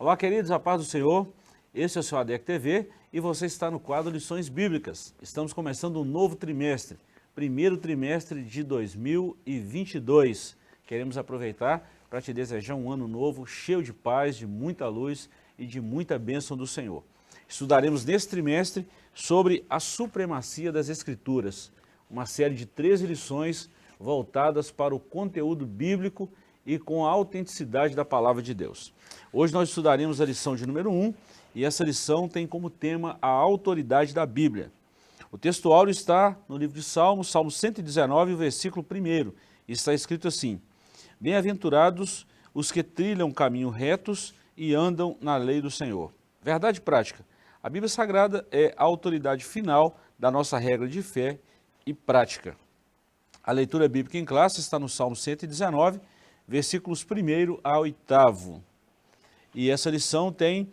Olá, queridos, a paz do Senhor. Esse é o seu ADEC TV e você está no quadro Lições Bíblicas. Estamos começando um novo trimestre, primeiro trimestre de 2022. Queremos aproveitar para te desejar um ano novo, cheio de paz, de muita luz e de muita bênção do Senhor. Estudaremos nesse trimestre sobre a supremacia das Escrituras, uma série de 13 lições voltadas para o conteúdo bíblico e com a autenticidade da palavra de Deus. Hoje nós estudaremos a lição de número 1 e essa lição tem como tema a autoridade da Bíblia. O texto áureo está no livro de Salmos, Salmo 119, versículo 1, e está escrito assim: Bem-aventurados os que trilham caminho retos e andam na lei do Senhor. Verdade prática. A Bíblia Sagrada é a autoridade final da nossa regra de fé e prática. A leitura bíblica em classe está no Salmo 119, versículos 1 a 8. E essa lição tem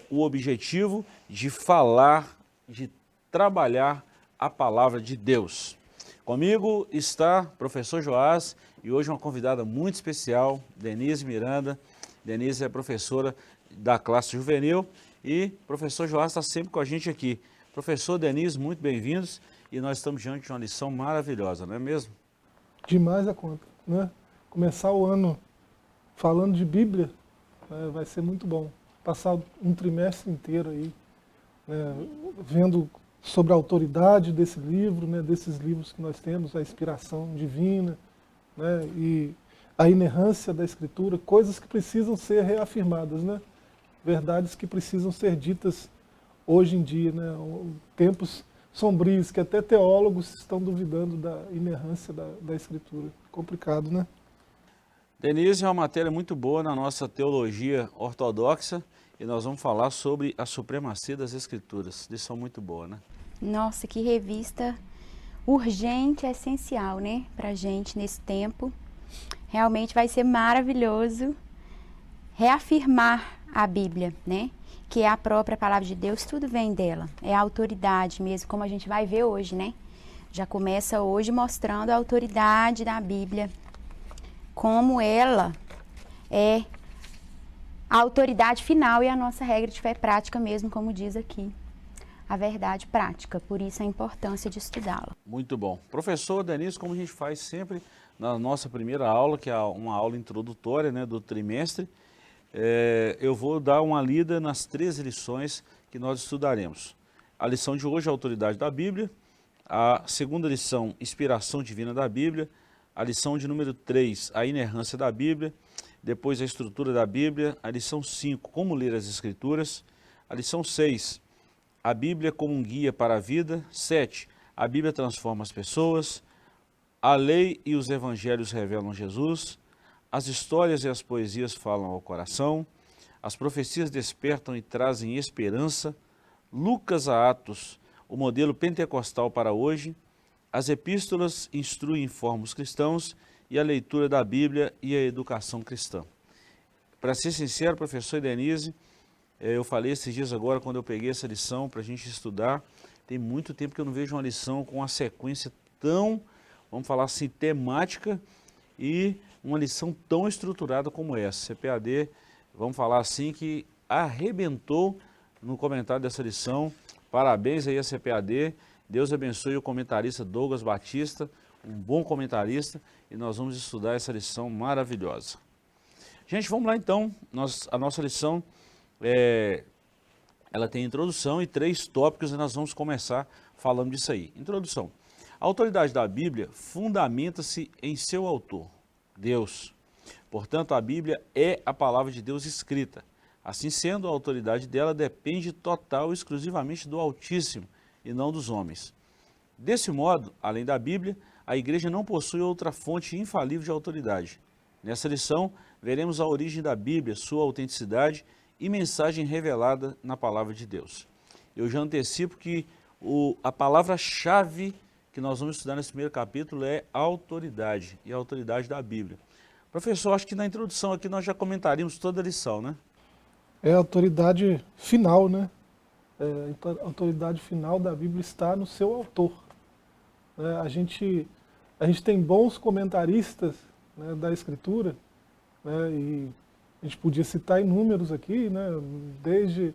o objetivo de falar, de trabalhar a palavra de Deus. Comigo está o professor Joás e hoje uma convidada muito especial, Denise Miranda. Denise é professora da classe juvenil e o professor Joás está sempre com a gente aqui. Professor, Denise, muito bem-vindos e nós estamos diante de uma lição maravilhosa, não é mesmo? Demais a conta, né? Começar o ano falando de Bíblia vai ser muito bom. Passar um trimestre inteiro aí, vendo sobre a autoridade desse livro, desses livros que nós temos, a inspiração divina, e a inerrância da Escritura, coisas que precisam ser reafirmadas, verdades que precisam ser ditas hoje em dia, tempos sombrios, que até teólogos estão duvidando da inerrância da Escritura. Complicado, né? Denise, é uma matéria muito boa na nossa teologia ortodoxa e nós vamos falar sobre a supremacia das Escrituras. Lição muito boa, né? Nossa, que revista urgente, essencial, né? Pra gente nesse tempo. Realmente vai ser maravilhoso reafirmar a Bíblia, né? Que é a própria palavra de Deus, tudo vem dela. É a autoridade mesmo, como a gente vai ver hoje, né? Já começa hoje mostrando a autoridade da Bíblia, como ela é a autoridade final e a nossa regra de fé prática mesmo, como diz aqui, a verdade prática. Por isso a importância de estudá-la. Muito bom. Professor Denise, como a gente faz sempre na nossa primeira aula, que é uma aula introdutória, do trimestre, eu vou dar uma lida nas 13 lições que nós estudaremos. A lição de hoje é a autoridade da Bíblia, a segunda lição, inspiração divina da Bíblia, a lição de número 3, a inerrância da Bíblia, depois a estrutura da Bíblia, a lição 5, como ler as Escrituras, a lição 6, a Bíblia como um guia para a vida, 7, a Bíblia transforma as pessoas, a lei e os evangelhos revelam Jesus, as histórias e as poesias falam ao coração, as profecias despertam e trazem esperança, Lucas a Atos, o modelo pentecostal para hoje, as epístolas instruem e informam os cristãos e a leitura da Bíblia e a educação cristã. Para ser sincero, professor Denise, eu falei esses dias agora, quando eu peguei essa lição para a gente estudar, tem muito tempo que eu não vejo uma lição com uma sequência tão, vamos falar assim, temática e uma lição tão estruturada como essa. CPAD, vamos falar assim, que arrebentou no comentário dessa lição. Parabéns aí a CPAD. Deus abençoe o comentarista Douglas Batista, um bom comentarista, e nós vamos estudar essa lição maravilhosa. Gente, vamos lá então. A nossa lição, ela tem introdução e 3 tópicos e nós vamos começar falando disso aí. Introdução. A autoridade da Bíblia fundamenta-se em seu autor, Deus. Portanto, a Bíblia é a palavra de Deus escrita. Assim sendo, a autoridade dela depende total e exclusivamente do Altíssimo e não dos homens. Desse modo, além da Bíblia, a igreja não possui outra fonte infalível de autoridade. Nessa lição, veremos a origem da Bíblia, sua autenticidade e mensagem revelada na palavra de Deus. Eu já antecipo que a palavra-chave que nós vamos estudar nesse primeiro capítulo é autoridade, e a autoridade da Bíblia. Professor, acho que na introdução aqui nós já comentaríamos toda a lição, né? É a autoridade final, a autoridade final da Bíblia está no seu autor. A gente tem bons comentaristas da Escritura, e A gente podia citar inúmeros aqui, né? Desde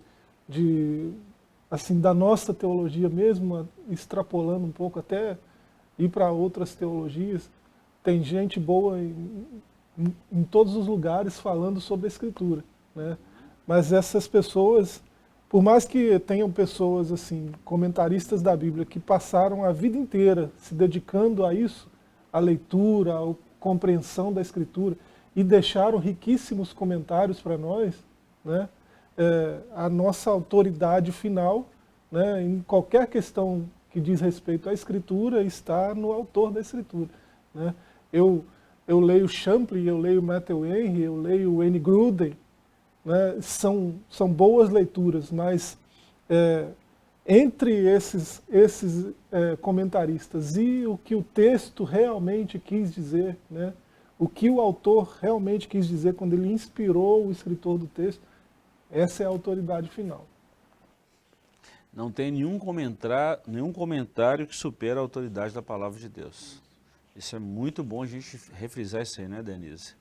assim, da nossa teologia mesmo, extrapolando um pouco até ir para outras teologias. Tem gente boa em todos os lugares falando sobre a Escritura, né? Mas essas pessoas, por mais que tenham pessoas assim, comentaristas da Bíblia, que passaram a vida inteira se dedicando a isso, à leitura, à compreensão da Escritura, e deixaram riquíssimos comentários para nós, né? A nossa autoridade final, né, em qualquer questão que diz respeito à Escritura, está no autor da Escritura, né? Eu leio Champlin, eu leio Matthew Henry, eu leio Wayne Grudem, né? São boas leituras, mas entre esses comentaristas e o que o texto realmente quis dizer, né? O que o autor realmente quis dizer quando ele inspirou o escritor do texto, essa é a autoridade final. Não tem nenhum comentário que supere a autoridade da palavra de Deus. Isso é muito bom a gente refrisar isso aí, né, Denise?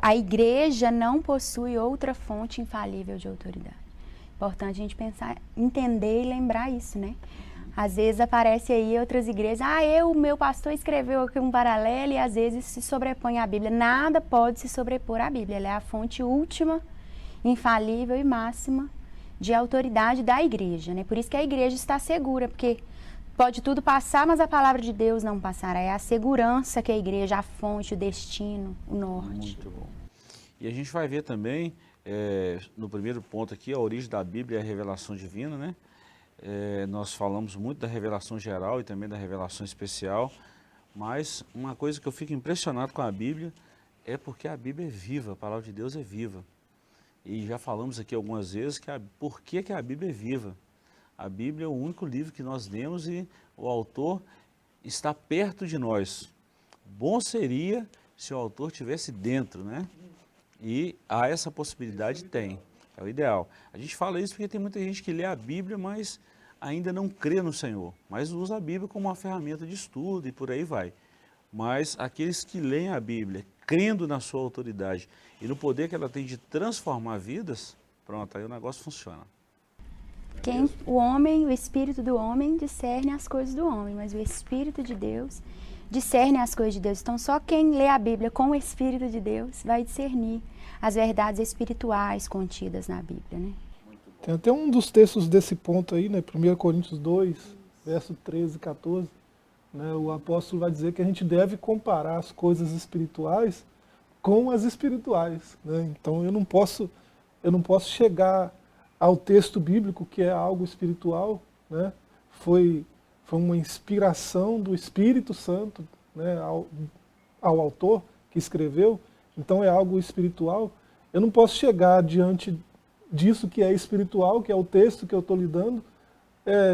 A igreja não possui outra fonte infalível de autoridade. Importante a gente pensar, entender e lembrar isso, né? Às vezes aparece aí outras igrejas, o meu pastor escreveu aqui um paralelo e às vezes se sobrepõe à Bíblia. Nada pode se sobrepor à Bíblia, ela é a fonte última, infalível e máxima de autoridade da igreja, né? Por isso que a igreja está segura, porque pode tudo passar, mas a palavra de Deus não passará. É a segurança que a igreja, a fonte, o destino, o norte. Muito bom. E a gente vai ver também, no primeiro ponto aqui, a origem da Bíblia e a revelação divina, né? Nós falamos muito da revelação geral e também da revelação especial, mas uma coisa que eu fico impressionado com a Bíblia é porque a Bíblia é viva, a palavra de Deus é viva. E já falamos aqui algumas vezes por que a Bíblia é viva. A Bíblia é o único livro que nós lemos e o autor está perto de nós. Bom seria se o autor estivesse dentro, né? E há essa possibilidade, tem. É o ideal. A gente fala isso porque tem muita gente que lê a Bíblia, mas ainda não crê no Senhor. Mas usa a Bíblia como uma ferramenta de estudo e por aí vai. Mas aqueles que leem a Bíblia, crendo na sua autoridade e no poder que ela tem de transformar vidas, pronto, aí o negócio funciona. O espírito do homem discerne as coisas do homem, mas o Espírito de Deus discerne as coisas de Deus. Então só quem lê a Bíblia com o Espírito de Deus vai discernir as verdades espirituais contidas na Bíblia, né? Tem até um dos textos desse ponto aí, né? 1 Coríntios 2, verso 13 e 14, né? O apóstolo vai dizer que a gente deve comparar as coisas espirituais com as espirituais, né? Então eu não posso chegar ao texto bíblico, que é algo espiritual, né? Foi uma inspiração do Espírito Santo, né? ao autor que escreveu, então é algo espiritual. Eu não posso chegar diante disso que é espiritual, que é o texto que eu estou lidando,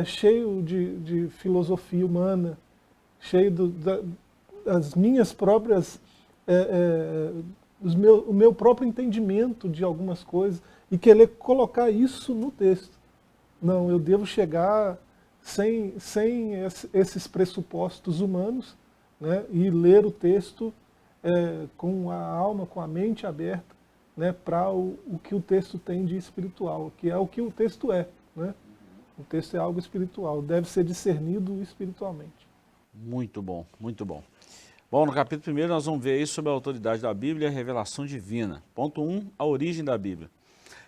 cheio de filosofia humana, cheio das minhas próprias, o meu próprio entendimento de algumas coisas, e querer colocar isso no texto. Não, eu devo chegar sem esses pressupostos humanos, né, e ler o texto com a alma, com a mente aberta, né, para o que o texto tem de espiritual, que é o que o texto é, né? O texto é algo espiritual, deve ser discernido espiritualmente. Muito bom, muito bom. Bom, no capítulo 1 nós vamos ver aí sobre a autoridade da Bíblia e a revelação divina. Ponto 1, a origem da Bíblia.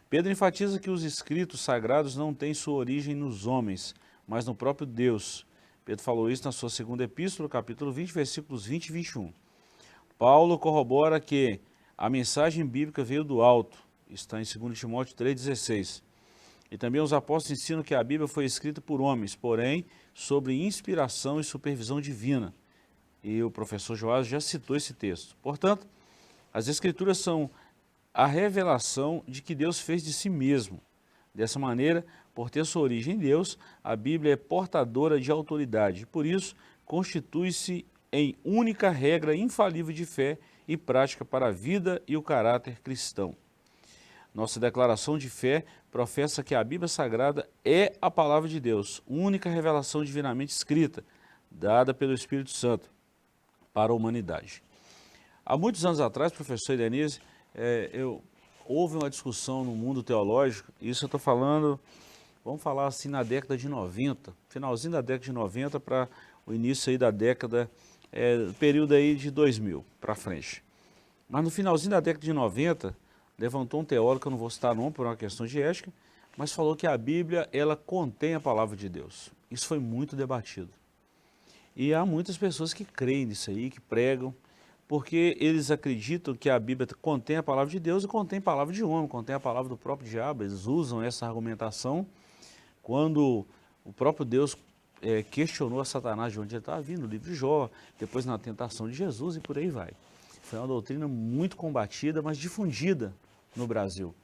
Pedro enfatiza que os escritos sagrados não têm sua origem nos homens, mas no próprio Deus. Pedro falou isso na sua segunda epístola, capítulo 20, versículos 20 e 21. Paulo corrobora que a mensagem bíblica veio do alto, está em 2 Timóteo 3,16. E também os apóstolos ensinam que a Bíblia foi escrita por homens, porém, sobre inspiração e supervisão divina. E o professor Joás já citou esse texto. Portanto, as Escrituras são a revelação de que Deus fez de si mesmo. Dessa maneira, por ter sua origem em Deus, a Bíblia é portadora de autoridade. Por isso, constitui-se em única regra infalível de fé e prática para a vida e o caráter cristão. Nossa declaração de fé professa que a Bíblia Sagrada é a palavra de Deus, única revelação divinamente escrita, dada pelo Espírito Santo para a humanidade. Há muitos anos atrás, professor Denise, houve uma discussão no mundo teológico, isso eu estou falando, vamos falar assim, na década de 90, finalzinho da década de 90 para o início aí da década, período aí de 2000 para frente. Mas no finalzinho da década de 90, levantou um teólogo, que eu não vou citar nome por uma questão de ética, mas falou que a Bíblia, ela contém a palavra de Deus. Isso foi muito debatido. E há muitas pessoas que creem nisso aí, que pregam, porque eles acreditam que a Bíblia contém a palavra de Deus e contém a palavra de homem, contém a palavra do próprio diabo. Eles usam essa argumentação quando o próprio Deus questionou a Satanás de onde ele estava vindo, no livro de Jó, depois na tentação de Jesus e por aí vai. Foi uma doutrina muito combatida, mas difundida no Brasil.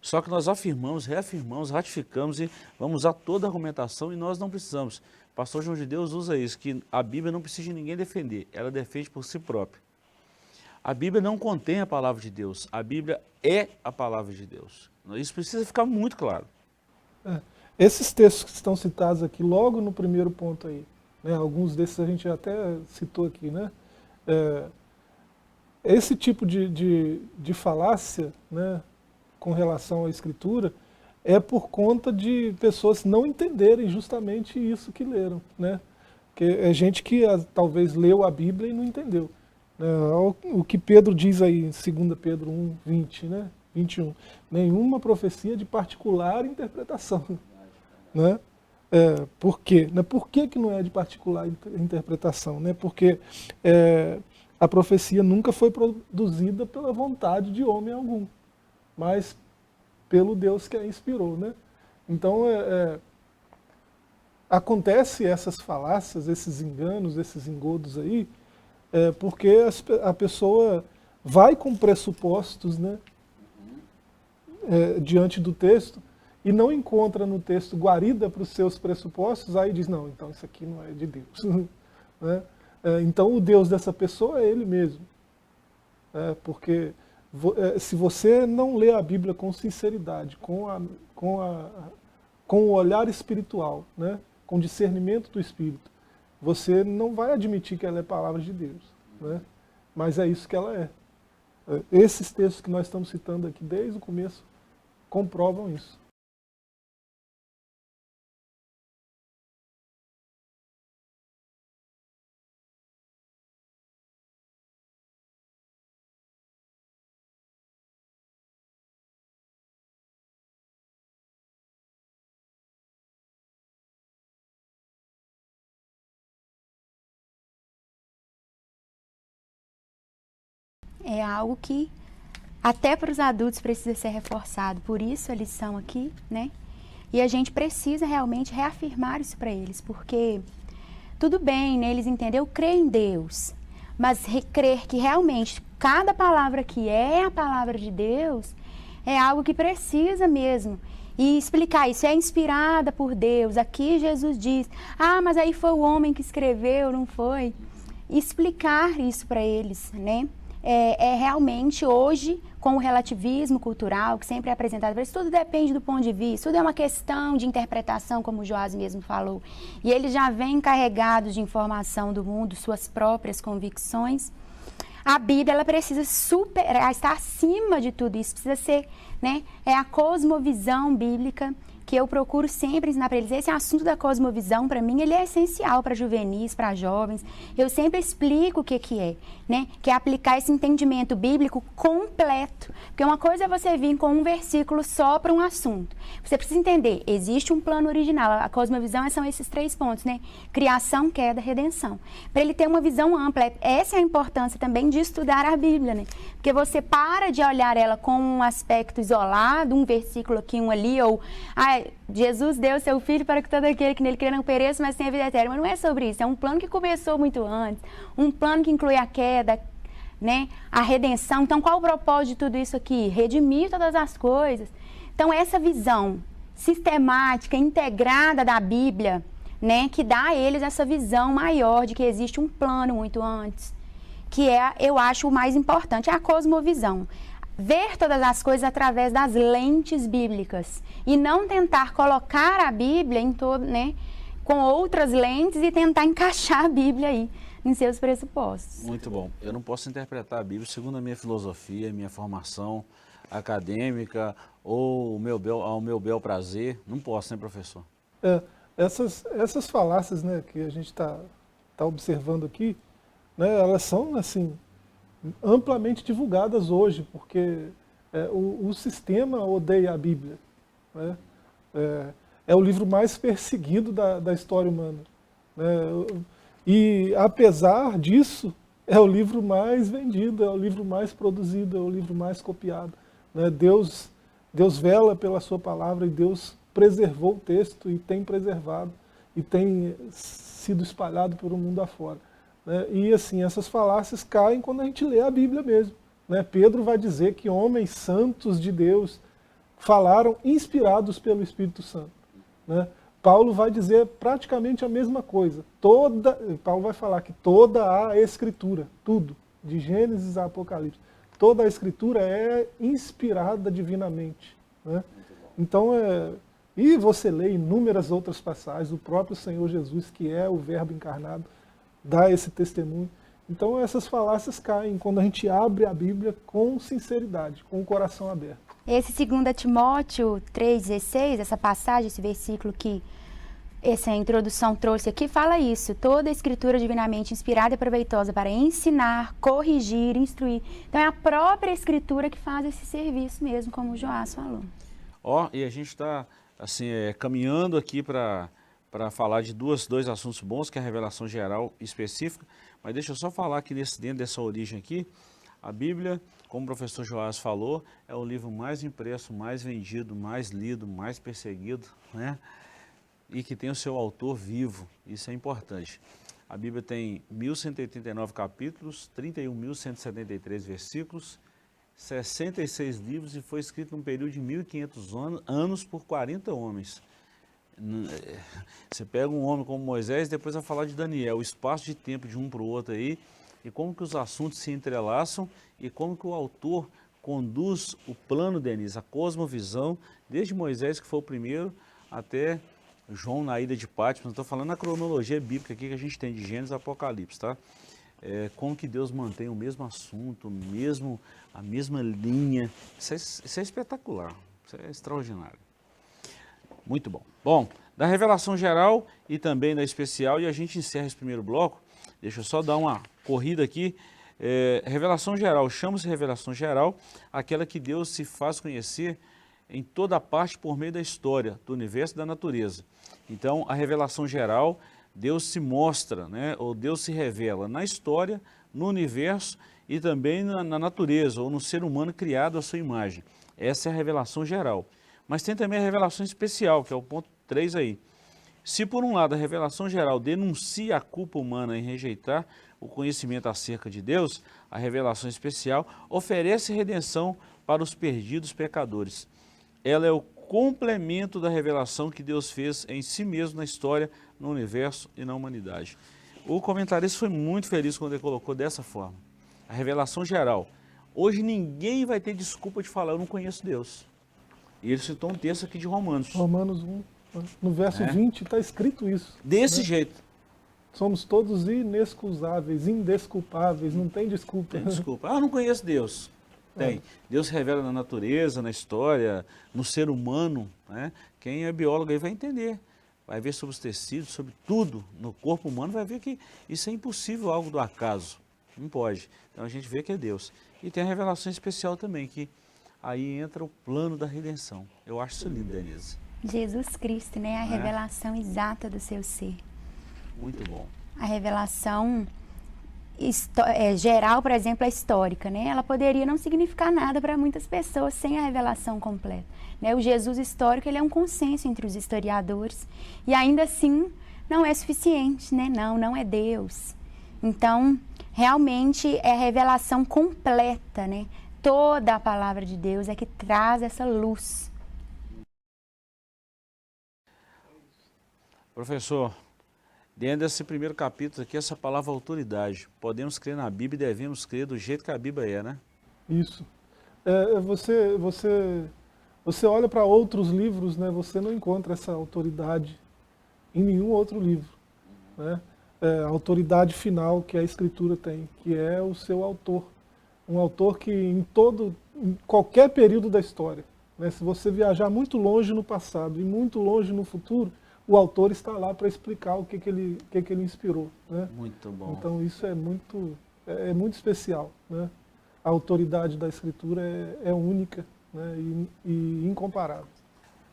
Só que nós afirmamos, reafirmamos, ratificamos e vamos usar toda a argumentação e nós não precisamos. O pastor João de Deus usa isso, que a Bíblia não precisa de ninguém defender, ela defende por si própria. A Bíblia não contém a palavra de Deus, a Bíblia é a palavra de Deus. Isso precisa ficar muito claro. Esses textos que estão citados aqui, logo no primeiro ponto aí, né, alguns desses a gente até citou aqui, né? Esse tipo de falácia, né, com relação à Escritura, é por conta de pessoas não entenderem justamente isso que leram, né? Porque é gente que talvez leu a Bíblia e não entendeu. O que Pedro diz aí em 2 Pedro 1:20, né? 21. Nenhuma profecia de particular interpretação. Né? Por quê? Por que não é de particular interpretação? Né? Porque a profecia nunca foi produzida pela vontade de homem algum, mas pelo Deus que a inspirou. Né? Então, acontece essas falácias, esses enganos, esses engodos aí, porque a pessoa vai com pressupostos, né, diante do texto e não encontra no texto guarida para os seus pressupostos, aí diz, não, então isso aqui não é de Deus. Né? Então o Deus dessa pessoa é ele mesmo. Porque se você não lê a Bíblia com sinceridade, com o olhar espiritual, né, com discernimento do Espírito, você não vai admitir que ela é palavra de Deus. Né? Mas é isso que ela é. Esses textos que nós estamos citando aqui desde o começo comprovam isso. É algo que até para os adultos precisa ser reforçado, por isso a lição aqui, né? E a gente precisa realmente reafirmar isso para eles, porque tudo bem, né, eles entenderam, eu creio em Deus, mas crer que realmente cada palavra que é a palavra de Deus é algo que precisa mesmo. E explicar isso, é inspirada por Deus, aqui Jesus diz, mas aí foi o homem que escreveu, não foi? Explicar isso para eles, né? Realmente hoje, com o relativismo cultural, que sempre é apresentado para eles, tudo depende do ponto de vista, tudo é uma questão de interpretação, como o Joás mesmo falou. E eles já vêm carregados de informação do mundo, suas próprias convicções. A Bíblia, ela precisa estar acima de tudo isso, precisa ser, né, a cosmovisão bíblica, que eu procuro sempre ensinar para eles. Esse assunto da cosmovisão, para mim, ele é essencial para juvenis, para jovens. Eu sempre explico o que é, né? Que é aplicar esse entendimento bíblico completo. Porque uma coisa é você vir com um versículo só para um assunto. Você precisa entender, existe um plano original. A cosmovisão são esses 3 pontos, né? Criação, queda, redenção. Para ele ter uma visão ampla, essa é a importância também de estudar a Bíblia, né? Porque você para de olhar ela com um aspecto isolado, um versículo aqui, um ali, ou Jesus deu seu Filho para que todo aquele que nele crê não pereça, mas tenha vida eterna. Mas não é sobre isso, é um plano que começou muito antes, um plano que inclui a queda, né, a redenção. Então, qual o propósito de tudo isso aqui? Redimir todas as coisas. Então, essa visão sistemática, integrada da Bíblia, né, que dá a eles essa visão maior de que existe um plano muito antes, que é, eu acho, o mais importante, é a cosmovisão. Ver todas as coisas através das lentes bíblicas e não tentar colocar a Bíblia em todo, né, com outras lentes e tentar encaixar a Bíblia aí em seus pressupostos. Muito bom. Eu não posso interpretar a Bíblia segundo a minha filosofia, minha formação acadêmica ou ao meu bel prazer. Não posso, né, professor? Essas falácias, né, que a gente está observando aqui, né, elas são assim, amplamente divulgadas hoje, porque o sistema odeia a Bíblia. Né? É o livro mais perseguido da história humana. Né? E, apesar disso, é o livro mais vendido, é o livro mais produzido, é o livro mais copiado. Né? Deus vela pela sua palavra e Deus preservou o texto e tem preservado e tem sido espalhado pelo mundo afora. Né? E assim, essas falácias caem quando a gente lê a Bíblia mesmo. Né? Pedro vai dizer que homens santos de Deus falaram inspirados pelo Espírito Santo. Né? Paulo vai dizer praticamente a mesma coisa. Paulo vai falar que toda a Escritura, tudo, de Gênesis a Apocalipse, toda a Escritura é inspirada divinamente. Né? Então, e você lê inúmeras outras passagens, o próprio Senhor Jesus, que é o Verbo encarnado, dá esse testemunho. Então essas falácias caem quando a gente abre a Bíblia com sinceridade, com o coração aberto. Esse 2 Timóteo 3,16, essa passagem, esse versículo que essa introdução trouxe aqui, fala isso. Toda a Escritura divinamente inspirada e proveitosa para ensinar, corrigir, instruir. Então é a própria Escritura que faz esse serviço mesmo, como o Joás falou. E a gente está assim, caminhando aqui para falar de dois assuntos bons, que é a revelação geral e específica, mas deixa eu só falar que dentro dessa origem aqui, a Bíblia, como o professor Joás falou, é o livro mais impresso, mais vendido, mais lido, mais perseguido, né? E que tem o seu autor vivo, isso é importante. A Bíblia tem 1.189 capítulos, 31.173 versículos, 66 livros e foi escrito num período de 1.500 anos por 40 homens. Você pega um homem como Moisés, depois vai falar de Daniel, o espaço de tempo de um para o outro aí, e como que os assuntos se entrelaçam e como que o autor conduz o plano, Denise, a cosmovisão, desde Moisés, que foi o primeiro, até João na ilha de Patmos. Estou falando na cronologia bíblica aqui que a gente tem de Gênesis e Apocalipse, tá? Como que Deus mantém o mesmo assunto, a mesma linha. Isso é espetacular, isso é extraordinário. Muito bom. Bom, da revelação geral e também da especial, e a gente encerra esse primeiro bloco. Deixa eu só dar uma corrida aqui. Revelação geral, chama-se revelação geral, aquela que Deus se faz conhecer em toda parte por meio da história, do universo e da natureza. Então, a revelação geral, Deus se mostra, né, ou Deus se revela na história, no universo e também na natureza, ou no ser humano criado à sua imagem. Essa é a revelação geral. Mas tem também a revelação especial, que é o ponto 3 aí. Se por um lado a revelação geral denuncia a culpa humana em rejeitar o conhecimento acerca de Deus, a revelação especial oferece redenção para os perdidos pecadores. Ela é o complemento da revelação que Deus fez em si mesmo na história, no universo e na humanidade. O comentarista foi muito feliz quando ele colocou dessa forma. A revelação geral. Hoje ninguém vai ter desculpa de falar, eu não conheço Deus. E ele citou um texto aqui de Romanos. Romanos 1, no verso 20 está escrito isso. Desse jeito. Somos todos inexcusáveis, indesculpáveis, não tem desculpa. Tem desculpa. Eu não conheço Deus. Tem. Deus se revela na natureza, na história, no ser humano. Né? Quem é biólogo aí vai entender. Vai ver sobre os tecidos, sobre tudo no corpo humano, vai ver que isso é impossível, algo do acaso. Não pode. Então a gente vê que é Deus. E tem a revelação especial também, que aí entra o plano da redenção. Eu acho isso lindo, Denise. Jesus Cristo, né? A revelação exata do seu ser. Muito bom. A revelação geral, por exemplo, é histórica, né? Ela poderia não significar nada para muitas pessoas sem a revelação completa. Né? O Jesus histórico, ele é um consenso entre os historiadores e ainda assim não é suficiente, né? Não é Deus. Então, realmente é a revelação completa, né? Toda a palavra de Deus é que traz essa luz. Professor, dentro desse primeiro capítulo aqui, essa palavra autoridade. Podemos crer na Bíblia e devemos crer do jeito que a Bíblia é, né? Isso. Você olha para outros livros, né? Você não encontra essa autoridade em nenhum outro livro. Né? a autoridade final que a Escritura tem, que é o seu autor. Um autor que em qualquer período da história, né, se você viajar muito longe no passado e muito longe no futuro, o autor está lá para explicar o que ele inspirou. Né? Muito bom. Então isso é muito especial. Né? A autoridade da Escritura é única, né, e incomparável.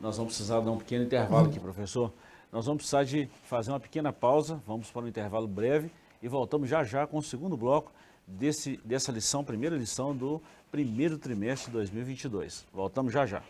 Nós vamos precisar dar um pequeno intervalo aqui, professor. Nós vamos precisar de fazer uma pequena pausa, vamos para um intervalo breve e voltamos já já com o segundo bloco dessa lição, primeira lição do primeiro trimestre de 2022. Voltamos já já.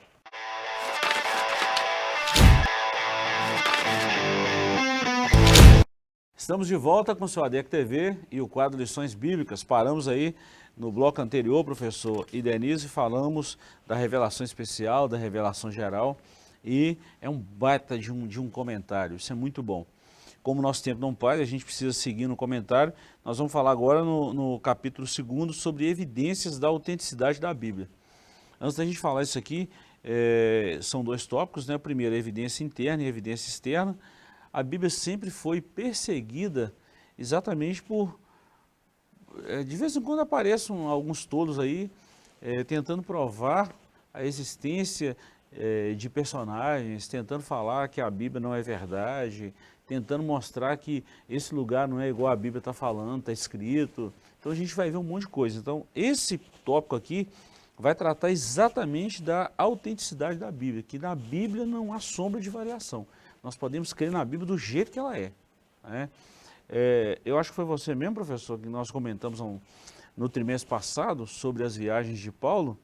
Estamos de volta com o seu ADEC TV e o quadro Lições Bíblicas. Paramos aí no bloco anterior, professor e Denise, falamos da revelação especial, da revelação geral, e é um baita de um comentário, isso é muito bom. Como o nosso tempo não para, a gente precisa seguir no comentário. Nós vamos falar agora no capítulo 2 sobre evidências da autenticidade da Bíblia. Antes da gente falar isso aqui, são dois tópicos, né? O primeiro é evidência interna e evidência externa. A Bíblia sempre foi perseguida exatamente por... de vez em quando aparecem alguns tolos aí tentando provar a existência de personagens, tentando falar que a Bíblia não é verdade, tentando mostrar que esse lugar não é igual a Bíblia está falando, está escrito. Então a gente vai ver um monte de coisa. Então esse tópico aqui vai tratar exatamente da autenticidade da Bíblia, que na Bíblia não há sombra de variação. Nós podemos crer na Bíblia do jeito que ela é. Né? Eu acho que foi você mesmo, professor, que nós comentamos no trimestre passado sobre as viagens de Paulo.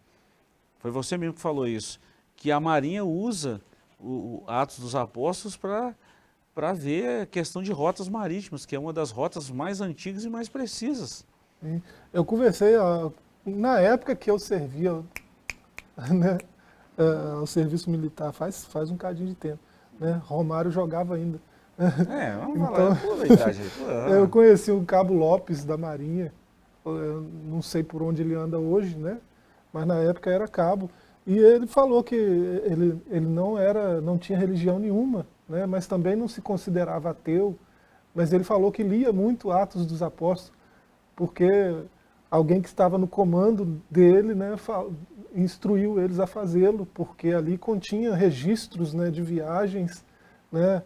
Foi você mesmo que falou isso, que a Marinha usa o Atos dos Apóstolos para ver a questão de rotas marítimas, que é uma das rotas mais antigas e mais precisas. Eu conversei, na época que eu servia, né, o serviço militar, faz um cadinho de tempo, né, Romário jogava ainda. Vamos então, falar, pula a idade aí. Eu conheci o Cabo Lopes da Marinha, eu não sei por onde ele anda hoje, né, mas na época era cabo. E ele falou que ele não tinha religião nenhuma, né, mas também não se considerava ateu, mas ele falou que lia muito Atos dos Apóstolos, porque alguém que estava no comando dele, né, instruiu eles a fazê-lo, porque ali continha registros, né, de viagens, né,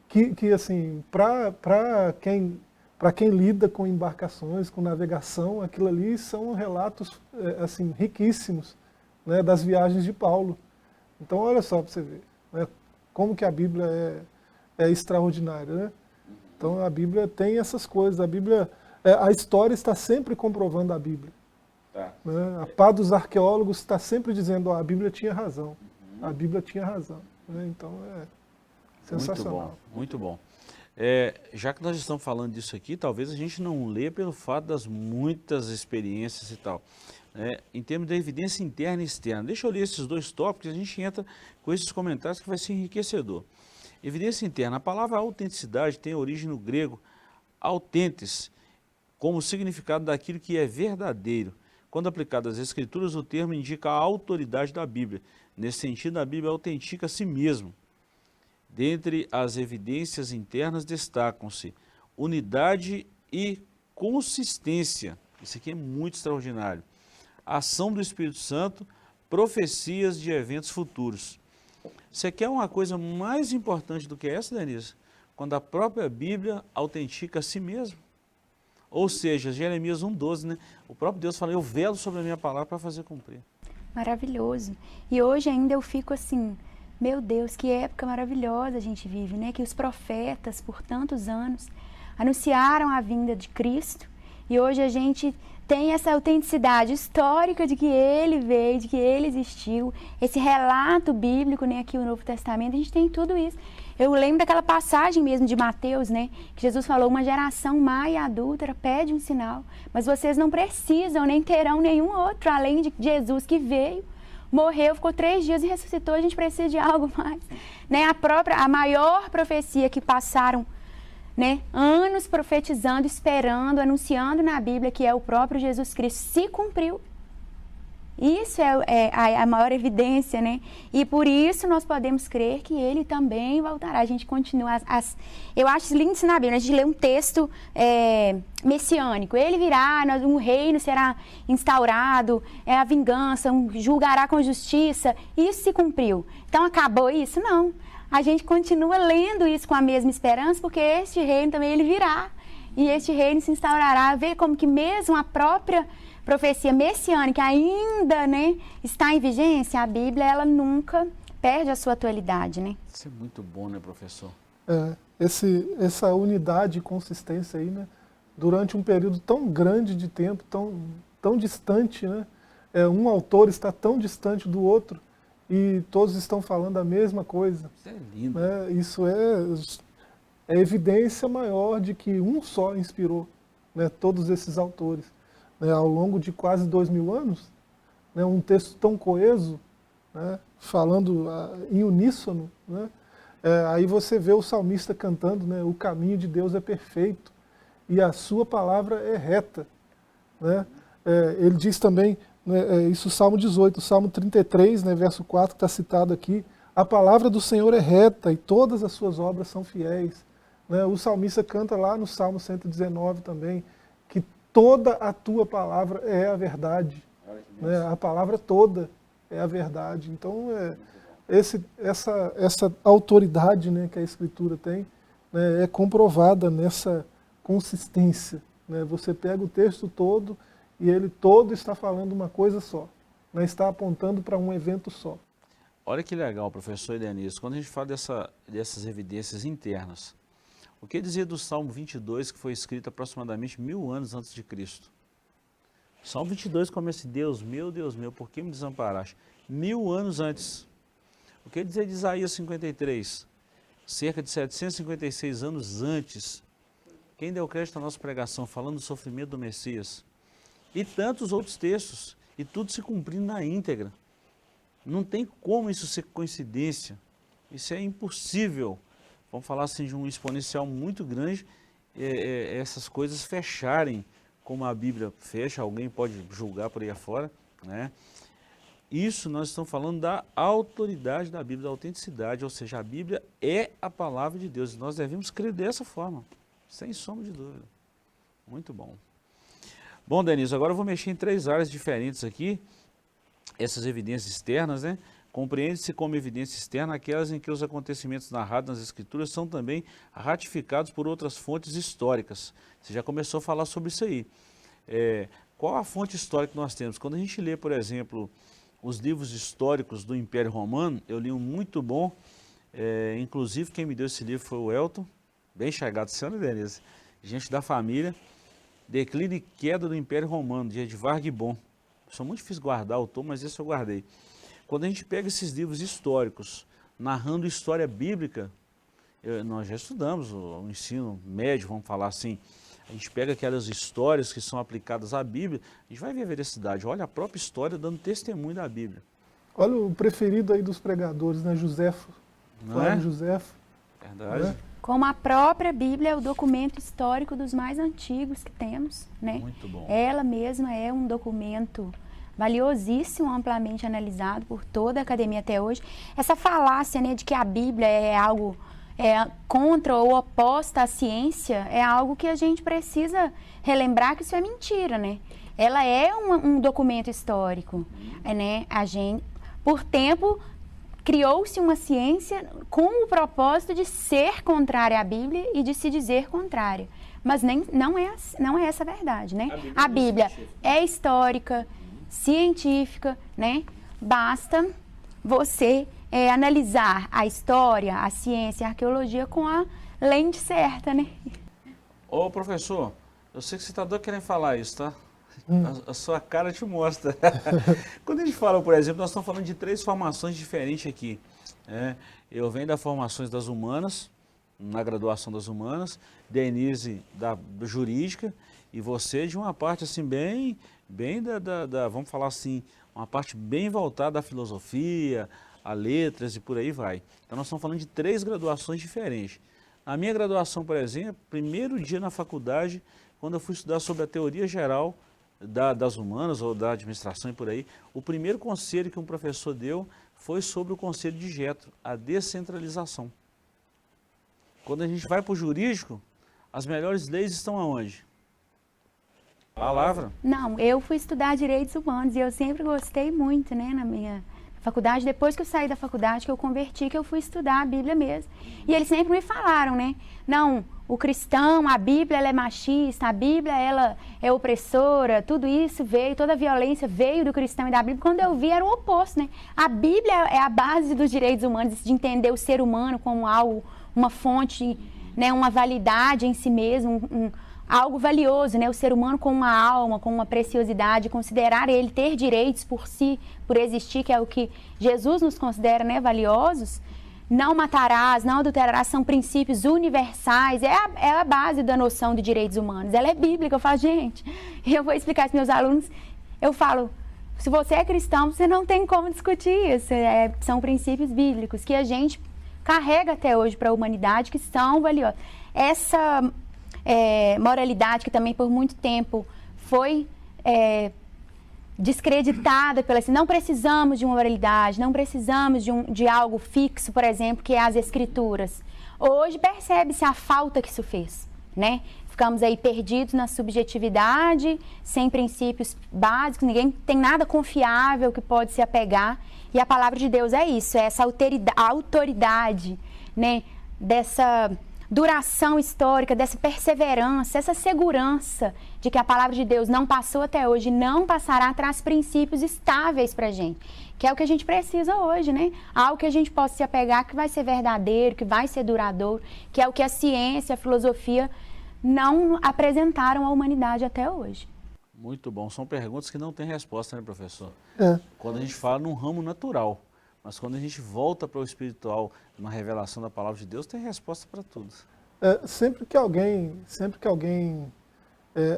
que assim, para quem lida com embarcações, com navegação, aquilo ali são relatos assim, riquíssimos, né, das viagens de Paulo. Então, olha só para você ver, né, como que a Bíblia é extraordinária. Né? Então, a Bíblia tem essas coisas. A Bíblia, a história está sempre comprovando a Bíblia. Tá. Né? A pá dos arqueólogos está sempre dizendo, a Bíblia tinha razão. A Bíblia tinha razão. Né? Então, é sensacional. Muito bom. Já que nós estamos falando disso aqui, talvez a gente não lê pelo fato das muitas experiências e tal. Em termos de evidência interna e externa. Deixa eu ler esses dois tópicos e a gente entra com esses comentários que vai ser enriquecedor. Evidência interna. A palavra autenticidade tem origem no grego autentes, como significado daquilo que é verdadeiro. Quando aplicado às Escrituras, o termo indica a autoridade da Bíblia. Nesse sentido, a Bíblia autentica a si mesma. Dentre as evidências internas destacam-se unidade e consistência. Isso aqui é muito extraordinário. Ação do Espírito Santo, profecias de eventos futuros. Você quer uma coisa mais importante do que essa, Denise? Quando a própria Bíblia autentica a si mesma. Ou seja, Jeremias 1,12, né? O próprio Deus fala, eu velo sobre a minha palavra para fazer cumprir. Maravilhoso. E hoje ainda eu fico assim... Meu Deus, que época maravilhosa a gente vive, né? Que os profetas, por tantos anos, anunciaram a vinda de Cristo e hoje a gente tem essa autenticidade histórica de que Ele veio, de que Ele existiu, esse relato bíblico, né? Aqui no Novo Testamento, a gente tem tudo isso. Eu lembro daquela passagem mesmo de Mateus, né? Que Jesus falou, uma geração má e adúltera pede um sinal, mas vocês não precisam, nem terão nenhum outro, além de Jesus que veio, morreu, ficou 3 dias e ressuscitou, a gente precisa de algo mais. Né? A maior profecia que passaram, né, anos profetizando, esperando, anunciando na Bíblia, que é o próprio Jesus Cristo, se cumpriu. Isso é a maior evidência, né? E por isso nós podemos crer que ele também voltará. A gente continua. Eu acho lindo isso na Bíblia. A gente lê um texto messiânico. Ele virá, um reino será instaurado, a vingança, julgará com justiça. Isso se cumpriu. Então acabou isso? Não. A gente continua lendo isso com a mesma esperança, porque este reino também ele virá. E este reino se instaurará. Vê como que mesmo a própria profecia messiânica ainda, né, está em vigência. A Bíblia, ela nunca perde a sua atualidade, né? Isso é muito bom, né, professor? Essa unidade e consistência aí, né, durante um período tão grande de tempo, tão distante, né, um autor está tão distante do outro e todos estão falando a mesma coisa. Isso é lindo. Né, isso é evidência maior de que um só inspirou, né, todos esses autores. Ao longo de quase 2000 anos, né, um texto tão coeso, né, falando em uníssono, né, aí você vê o salmista cantando, né, o caminho de Deus é perfeito e a sua palavra é reta. Né, ele diz também, né, isso Salmo 18, Salmo 33, né, verso 4, que está citado aqui, a palavra do Senhor é reta e todas as suas obras são fiéis. Né, o salmista canta lá no Salmo 119 também, toda a tua palavra é a verdade, né? A palavra toda é a verdade. Então, essa autoridade, né, que a Escritura tem, né, é comprovada nessa consistência. Né? Você pega o texto todo e ele todo está falando uma coisa só, né? Está apontando para um evento só. Olha que legal, professor Denise, quando a gente fala dessas evidências internas, o que dizer do Salmo 22, que foi escrito aproximadamente 1000 anos antes de Cristo? O Salmo 22 começa, Deus meu, por que me desamparaste? 1000 anos antes. O que dizer de Isaías 53? Cerca de 756 anos antes. Quem deu crédito à nossa pregação, falando do sofrimento do Messias? E tantos outros textos, e tudo se cumprindo na íntegra. Não tem como isso ser coincidência. Isso é impossível. Vamos falar assim de um exponencial muito grande, essas coisas fecharem, como a Bíblia fecha, alguém pode julgar por aí afora, né? Isso nós estamos falando da autoridade da Bíblia, da autenticidade, ou seja, a Bíblia é a palavra de Deus, e nós devemos crer dessa forma, sem sombra de dúvida. Muito bom. Bom, Denise, agora eu vou mexer em 3 áreas diferentes aqui, essas evidências externas, né? Compreende-se como evidência externa aquelas em que os acontecimentos narrados nas Escrituras são também ratificados por outras fontes históricas. Você já começou a falar sobre isso aí. Qual a fonte histórica que nós temos? Quando a gente lê, por exemplo, os livros históricos do Império Romano, eu li um muito bom, inclusive quem me deu esse livro foi o Elton, bem chegado, senhora Denise, gente da família, Declínio e Queda do Império Romano, de Edvard Gibbon. São muito difícil guardar o tom, mas esse eu guardei. Quando a gente pega esses livros históricos, narrando história bíblica, nós já estudamos o ensino médio, vamos falar assim, a gente pega aquelas histórias que são aplicadas à Bíblia, a gente vai ver a veracidade, olha a própria história dando testemunho da Bíblia. Olha o preferido aí dos pregadores, né, Joséfo, Flávio Joséfo. Verdade. Né? Como a própria Bíblia é o documento histórico dos mais antigos que temos, né? Muito bom. Ela mesma é um documento valiosíssimo, amplamente analisado por toda a academia até hoje. Essa falácia, né, de que a Bíblia é algo contra ou oposta à ciência, é algo que a gente precisa relembrar que isso é mentira, né? Ela é um documento histórico, né? Por tempo, criou-se uma ciência com o propósito de ser contrária à Bíblia e de se dizer contrária. Mas não é essa a verdade, né? A Bíblia é histórica, científica, né? Basta você analisar a história, a ciência, a arqueologia com a lente certa, né? Ô professor, eu sei que você está doido querendo falar isso, tá? A sua cara te mostra. Quando a gente fala, por exemplo, nós estamos falando de 3 formações diferentes aqui. Eu venho das formações das humanas, na graduação das humanas, Denise da jurídica, e você de uma parte assim bem vamos falar assim, uma parte bem voltada à filosofia, a letras e por aí vai. Então nós estamos falando de 3 graduações diferentes. Na minha graduação, por exemplo, primeiro dia na faculdade, quando eu fui estudar sobre a teoria geral das humanas ou da administração e por aí, o primeiro conselho que um professor deu foi sobre o conselho de Jetro, a descentralização. Quando a gente vai para o jurídico, as melhores leis estão aonde? Palavra. Não, eu fui estudar direitos humanos e eu sempre gostei muito, né, na minha faculdade. Depois que eu saí da faculdade, que eu converti, que eu fui estudar a Bíblia mesmo. E eles sempre me falaram, né, não, o cristão, a Bíblia, ela é machista, a Bíblia, ela é opressora, tudo isso veio, toda a violência veio do cristão e da Bíblia. Quando eu vi, era o oposto, né? A Bíblia é a base dos direitos humanos, de entender o ser humano como algo, uma fonte, né, uma validade em si mesmo, algo valioso, né? O ser humano com uma alma, com uma preciosidade, considerar ele ter direitos por si, por existir, que é o que Jesus nos considera, né, valiosos. Não matarás, não adulterarás, são princípios universais, é a base da noção de direitos humanos. Ela é bíblica. Eu falo, gente, eu vou explicar para os meus alunos, eu falo, se você é cristão, você não tem como discutir isso. São princípios bíblicos que a gente carrega até hoje para a humanidade, que são valiosos. Essa moralidade que também por muito tempo foi descreditada pela assim, não precisamos de uma moralidade, não precisamos de algo fixo, por exemplo, que é as escrituras. Hoje percebe-se a falta que isso fez, né? Ficamos aí perdidos na subjetividade, sem princípios básicos, ninguém tem nada confiável que pode se apegar. E a palavra de Deus é isso, é essa autoridade, né? Dessa duração histórica, dessa perseverança, essa segurança de que a palavra de Deus não passou até hoje, não passará, traz princípios estáveis para a gente, que é o que a gente precisa hoje, né? Algo que a gente possa se apegar, que vai ser verdadeiro, que vai ser duradouro, que é o que a ciência, a filosofia não apresentaram à humanidade até hoje. Muito bom. São perguntas que não têm resposta, né, professor? É. Quando a gente fala num ramo natural, mas quando a gente volta para o espiritual, uma revelação da palavra de Deus, tem resposta para tudo. Sempre que alguém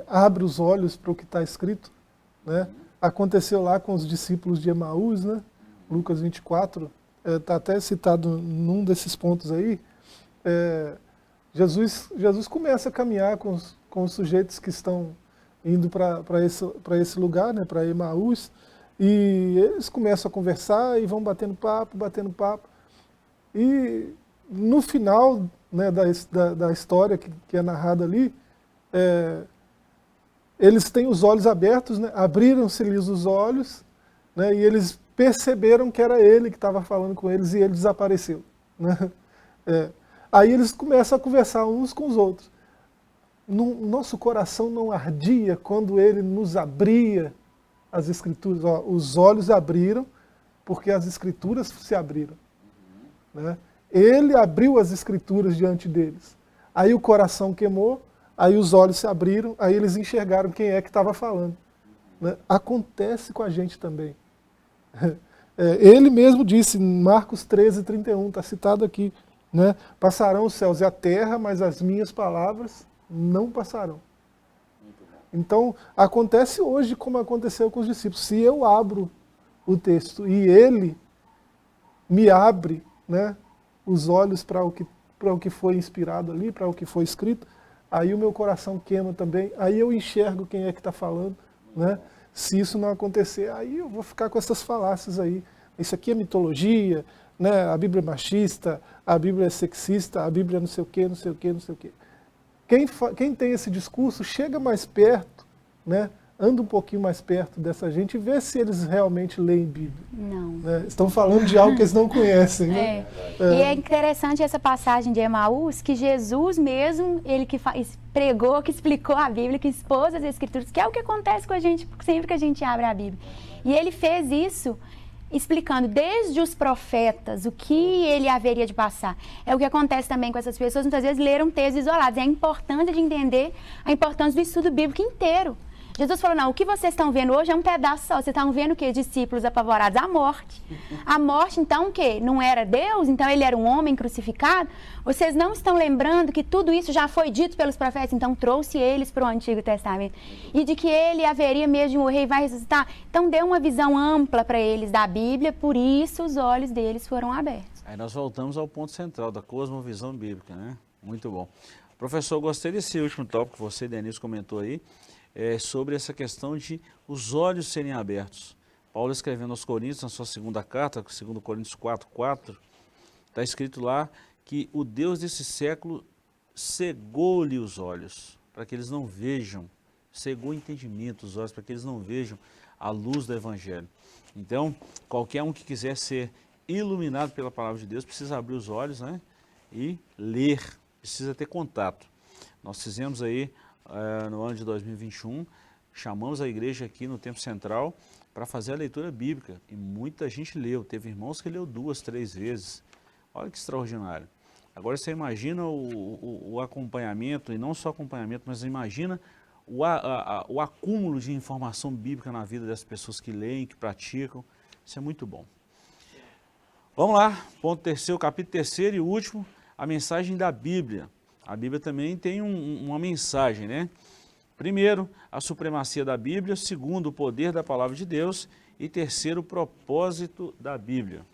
abre os olhos para o que está escrito, né? Aconteceu lá com os discípulos de Emaús, né? Lucas 24, está até citado num desses pontos aí. Jesus começa a caminhar com os sujeitos que estão indo para esse lugar, né? Para Emaús, e eles começam a conversar e vão batendo papo. E no final, né, da história que é narrada ali, eles têm os olhos abertos, né, abriram-se-lhes os olhos, né, e eles perceberam que era ele que estava falando com eles e ele desapareceu. Né? Aí eles começam a conversar uns com os outros. Nosso coração não ardia quando ele nos abria as Escrituras. Os olhos abriram porque as Escrituras se abriram. Né? Ele abriu as Escrituras diante deles. Aí o coração queimou, aí os olhos se abriram, aí eles enxergaram quem é que estava falando. Né? Acontece com a gente também. Ele mesmo disse, em Marcos 13:31, está citado aqui, né? Passarão os céus e a terra, mas as minhas palavras não passarão. Então, acontece hoje como aconteceu com os discípulos. Se eu abro o texto e ele me abre, né, os olhos para o que foi inspirado ali, para o que foi escrito, aí o meu coração queima também, aí eu enxergo quem é que está falando. Né? Se isso não acontecer, aí eu vou ficar com essas falácias aí. Isso aqui é mitologia, né? A Bíblia é machista, a Bíblia é sexista, a Bíblia é não sei o quê, não sei o quê, não sei o quê. Quem tem esse discurso chega mais perto, né? Anda um pouquinho mais perto dessa gente e vê se eles realmente leem Bíblia. Não. Né? Estão falando de algo que eles não conhecem. Né? E é interessante essa passagem de Emaús, que Jesus mesmo, ele que pregou, que explicou a Bíblia, que expôs as Escrituras, que é o que acontece com a gente sempre que a gente abre a Bíblia. E ele fez isso explicando desde os profetas o que ele haveria de passar. É o que acontece também com essas pessoas, muitas vezes leram textos isolados. É importante de entender a importância do estudo bíblico inteiro. Jesus falou, não, o que vocês estão vendo hoje é um pedaço só. Vocês estão vendo o quê? Discípulos apavorados? A morte. A morte, então, o quê? Não era Deus? Então ele era um homem crucificado? Vocês não estão lembrando que tudo isso já foi dito pelos profetas? Então trouxe eles para o Antigo Testamento. E de que ele haveria mesmo de morrer e vai ressuscitar? Então deu uma visão ampla para eles da Bíblia, por isso os olhos deles foram abertos. Aí nós voltamos ao ponto central da cosmovisão bíblica, né? Muito bom. Professor, gostei desse último tópico que você, Denise, comentou aí. sobre essa questão de os olhos serem abertos. Paulo escrevendo aos Coríntios, na sua segunda carta, 2 Coríntios 4:4, está escrito lá que o Deus desse século cegou-lhe os olhos, para que eles não vejam, cegou o entendimento dos olhos, para que eles não vejam a luz do Evangelho. Então, qualquer um que quiser ser iluminado pela palavra de Deus, precisa abrir os olhos, né? E ler, precisa ter contato. Nós fizemos aí, no ano de 2021, chamamos a igreja aqui no Templo Central para fazer a leitura bíblica, e muita gente leu, teve irmãos que leu 2, 3 vezes. Olha que extraordinário. Agora você imagina o acompanhamento, e não só acompanhamento, mas imagina o acúmulo de informação bíblica na vida das pessoas que leem, que praticam. Isso é muito bom. Vamos lá, ponto terceiro, capítulo 3º e último, a mensagem da Bíblia. A Bíblia também tem uma mensagem, né? Primeiro, a supremacia da Bíblia. Segundo, o poder da palavra de Deus. E terceiro, o propósito da Bíblia.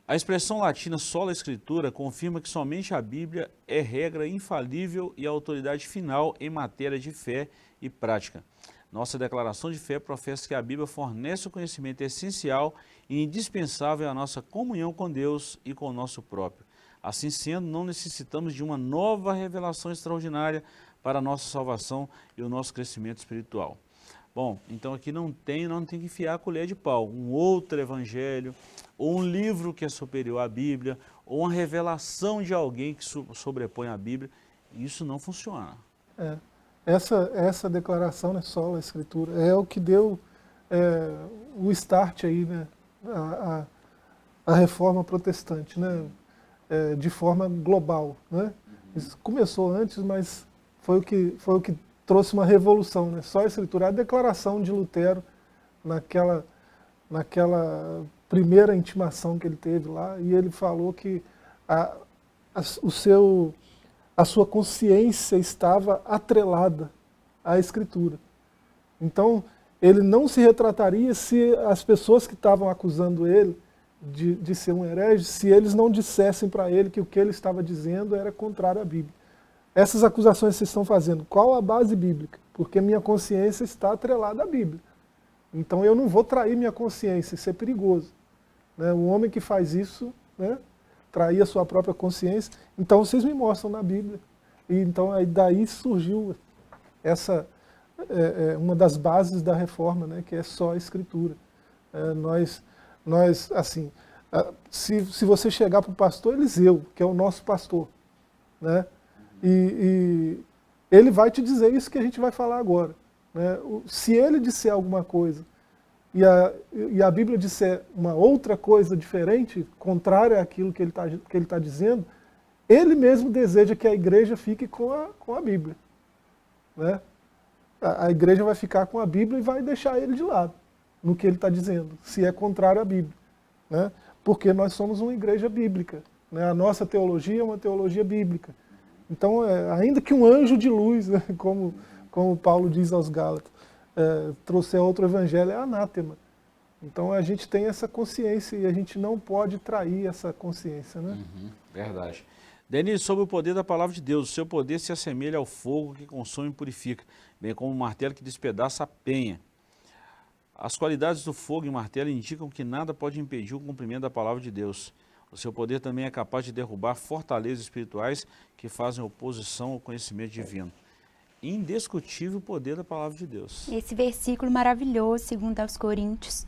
A expressão latina sola escritura confirma que somente a Bíblia é regra infalível e autoridade final em matéria de fé e prática. Nossa declaração de fé professa que a Bíblia fornece o conhecimento essencial e indispensável à nossa comunhão com Deus e com o nosso próprio. Assim sendo, não necessitamos de uma nova revelação extraordinária para a nossa salvação e o nosso crescimento espiritual. Bom, então aqui não tem que enfiar a colher de pau, um outro evangelho, ou um livro que é superior à Bíblia, ou uma revelação de alguém que sobrepõe a Bíblia. Isso não funciona. Essa declaração, né, sola escritura, é o que deu o start aí, né, a reforma protestante, né, de forma global, né? Isso começou antes, mas foi o que trouxe uma revolução, né? Só a escritura, a declaração de Lutero naquela primeira intimação que ele teve lá, e ele falou que a sua consciência estava atrelada à escritura. Então, ele não se retrataria se as pessoas que estavam acusando ele de ser um herege, se eles não dissessem para ele que o que ele estava dizendo era contrário à Bíblia. Essas acusações que vocês estão fazendo, qual a base bíblica? Porque minha consciência está atrelada à Bíblia. Então eu não vou trair minha consciência, isso é perigoso. Né? O homem que faz isso, né, trair a sua própria consciência, então vocês me mostram na Bíblia. E então aí daí surgiu essa uma das bases da reforma, né, que é só a escritura. Nós assim, se você chegar para o pastor Eliseu, que é o nosso pastor, né, e ele vai te dizer isso que a gente vai falar agora. Né? Se ele disser alguma coisa e a Bíblia disser uma outra coisa diferente, contrária àquilo que ele tá dizendo, ele mesmo deseja que a igreja fique com a Bíblia. Né? A igreja vai ficar com a Bíblia e vai deixar ele de lado no que ele está dizendo, se é contrário à Bíblia. Né? Porque nós somos uma igreja bíblica. Né? A nossa teologia é uma teologia bíblica. Então, ainda que um anjo de luz, né, como Paulo diz aos Gálatas, trouxer outro evangelho, é anátema. Então a gente tem essa consciência e a gente não pode trair essa consciência. Né? Verdade. Denise, sobre o poder da palavra de Deus, o seu poder se assemelha ao fogo que consome e purifica, bem como o martelo que despedaça a penha. As qualidades do fogo e martelo indicam que nada pode impedir o cumprimento da palavra de Deus. O seu poder também é capaz de derrubar fortalezas espirituais que fazem oposição ao conhecimento divino. Indiscutível o poder da palavra de Deus. Esse versículo maravilhoso, segundo aos Coríntios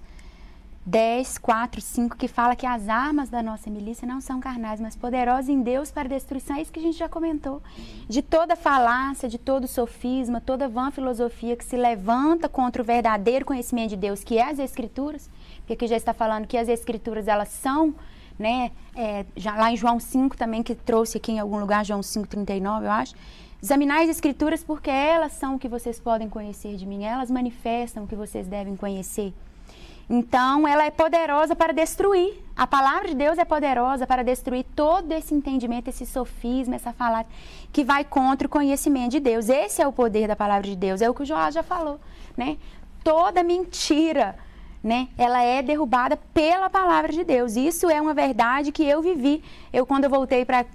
10, 4, 5, que fala que as armas da nossa milícia não são carnais, mas poderosas em Deus para a destruição. É isso que a gente já comentou. De toda falácia, de todo sofisma, toda vã filosofia que se levanta contra o verdadeiro conhecimento de Deus, que é as Escrituras, porque aqui já está falando que as Escrituras, elas são, né, já lá em João 5 também, que trouxe aqui em algum lugar, João 5:39, eu acho. Examinai as Escrituras porque elas são o que vocês podem conhecer de mim, elas manifestam o que vocês devem conhecer. Então, ela é poderosa para destruir. A palavra de Deus é poderosa para destruir todo esse entendimento, esse sofisma, essa falácia que vai contra o conhecimento de Deus. Esse é o poder da palavra de Deus, é o que o Joás já falou, né? Toda mentira, né, ela é derrubada pela palavra de Deus. Isso é uma verdade que eu vivi. Quando eu voltei para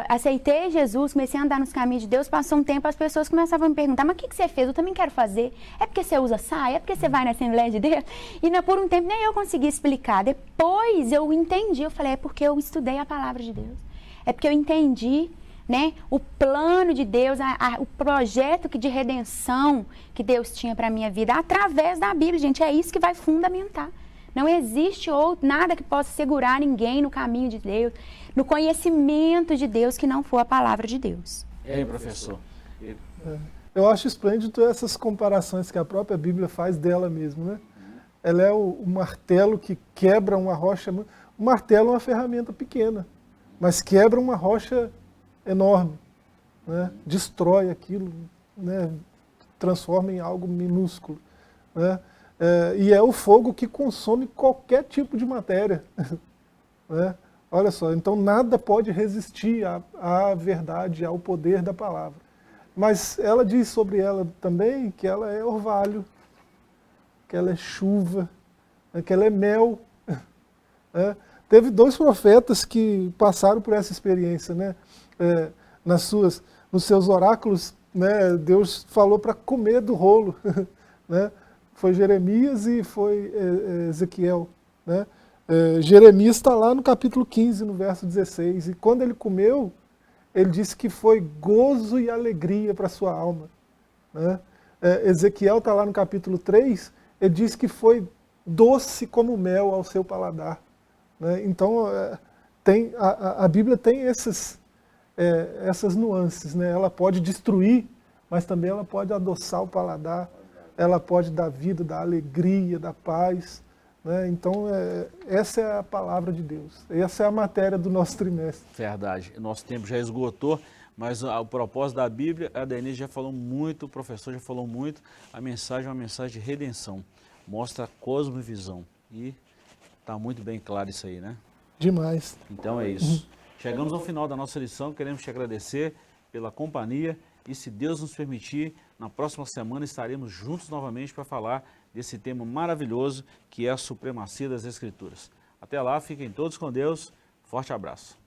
aceitei Jesus, comecei a andar nos caminhos de Deus, passou um tempo, as pessoas começavam a me perguntar, mas o que você fez? Eu também quero fazer. É porque você usa saia? É porque você vai na Assembleia de Deus? E por um tempo nem eu consegui explicar. Depois eu entendi, eu falei, é porque eu estudei a palavra de Deus. É porque eu entendi, né, o plano de Deus, o projeto de redenção que Deus tinha para a minha vida através da Bíblia, gente. É isso que vai fundamentar. Não existe nada que possa segurar ninguém no caminho de Deus, no conhecimento de Deus, que não for a palavra de Deus. Professor? Eu acho esplêndido essas comparações que a própria Bíblia faz dela mesmo, né? Ela é o martelo que quebra uma rocha. O martelo é uma ferramenta pequena, mas quebra uma rocha enorme, né? Destrói aquilo, né? Transforma em algo minúsculo, né? E é o fogo que consome qualquer tipo de matéria, né? Olha só, então nada pode resistir à verdade, ao poder da palavra. Mas ela diz sobre ela também que ela é orvalho, que ela é chuva, que ela é mel. Né? Teve 2 profetas que passaram por essa experiência, né? Nos seus oráculos, né? Deus falou para comer do rolo, né? Foi Jeremias e foi Ezequiel, né? Jeremias está lá no capítulo 15, no verso 16, e quando ele comeu, ele disse que foi gozo e alegria para a sua alma, né? Ezequiel está lá no capítulo 3, ele diz que foi doce como mel ao seu paladar, né? Então, a Bíblia tem essas nuances, né? Ela pode destruir, mas também ela pode adoçar o paladar, ela pode dar vida, dar alegria, dar paz, né? Então, essa é a palavra de Deus. Essa é a matéria do nosso trimestre. Verdade. Nosso tempo já esgotou, mas o propósito da Bíblia, a Denise já falou muito, o professor já falou muito, a mensagem é uma mensagem de redenção. Mostra a cosmovisão. E está muito bem claro isso aí, né? Demais. Então é isso. Chegamos ao final da nossa lição, queremos te agradecer pela companhia e, se Deus nos permitir, na próxima semana estaremos juntos novamente para falar desse tema maravilhoso que é a supremacia das Escrituras. Até lá, fiquem todos com Deus. Forte abraço.